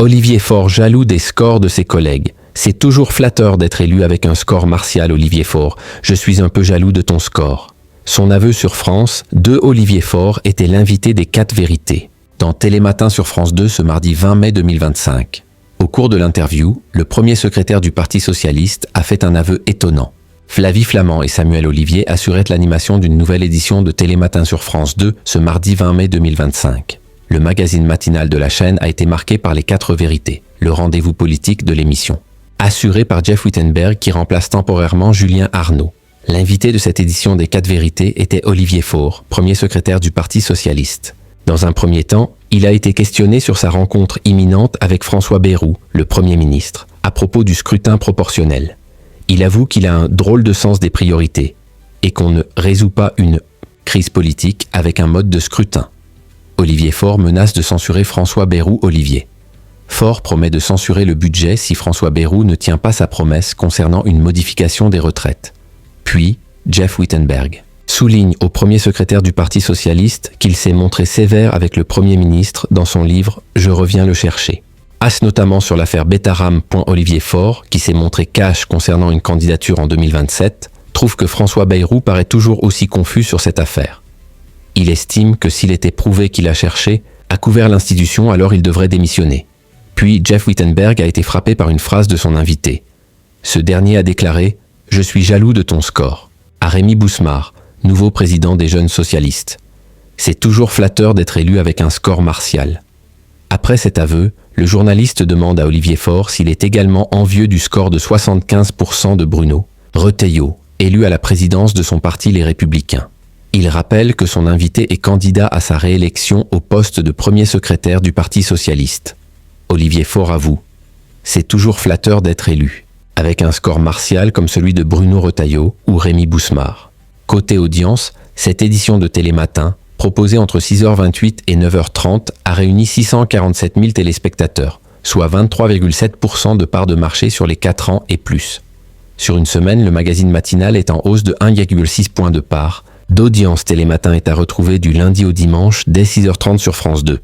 Olivier Faure jaloux des scores de ses collègues. C'est toujours flatteur d'être élu avec un score martial, Olivier Faure. Je suis un peu jaloux de ton score. Son aveu sur France 2, Olivier Faure était l'invité des 4 vérités. Dans Télématin sur France 2 ce mardi 20 mai 2025. Au cours de l'interview, le premier secrétaire du Parti socialiste a fait un aveu étonnant. Flavie Flament et Samuel Olivier assuraient l'animation d'une nouvelle édition de Télématin sur France 2 ce mardi 20 mai 2025. Le magazine matinal de la chaîne a été marqué par les 4 vérités, le rendez-vous politique de l'émission. Assuré par Jeff Wittenberg qui remplace temporairement Julien Arnaud. L'invité de cette édition des 4 vérités était Olivier Faure, premier secrétaire du Parti socialiste. Dans un premier temps, il a été questionné sur sa rencontre imminente avec François Bayrou, le Premier ministre, à propos du scrutin proportionnel. Il avoue qu'il a un drôle de sens des priorités et qu'on ne résout pas une crise politique avec un mode de scrutin. Olivier Faure menace de censurer François Bayrou-Olivier. Faure promet de censurer le budget si François Bayrou ne tient pas sa promesse concernant une modification des retraites. Puis, Jeff Wittenberg souligne au premier secrétaire du Parti socialiste qu'il s'est montré sévère avec le Premier ministre dans son livre « Je reviens le chercher ». As notamment sur l'affaire Betaram. Olivier Faure, qui s'est montré cash concernant une candidature en 2027, trouve que François Bayrou paraît toujours aussi confus sur cette affaire. Il estime que s'il était prouvé qu'il a cherché, a couvert l'institution, alors il devrait démissionner. Puis Jeff Wittenberg a été frappé par une phrase de son invité. Ce dernier a déclaré « Je suis jaloux de ton score » à Rémi Bousmar, nouveau président des Jeunes socialistes. C'est toujours flatteur d'être élu avec un score martial. Après cet aveu, le journaliste demande à Olivier Faure s'il est également envieux du score de 75% de Bruno Retailleau, élu à la présidence de son parti Les Républicains. Il rappelle que son invité est candidat à sa réélection au poste de premier secrétaire du Parti socialiste. Olivier Faure avoue « C'est toujours flatteur d'être élu, avec un score martial comme celui de Bruno Retailleau ou Rémi Bousmar. » Côté audience, cette édition de Télématin, proposée entre 6h28 et 9h30, a réuni 647 000 téléspectateurs, soit 23,7% de part de marché sur les 4 ans et plus. Sur une semaine, le magazine matinal est en hausse de 1,6 points de part. D'audience, Télématin est à retrouver du lundi au dimanche dès 6h30 sur France 2.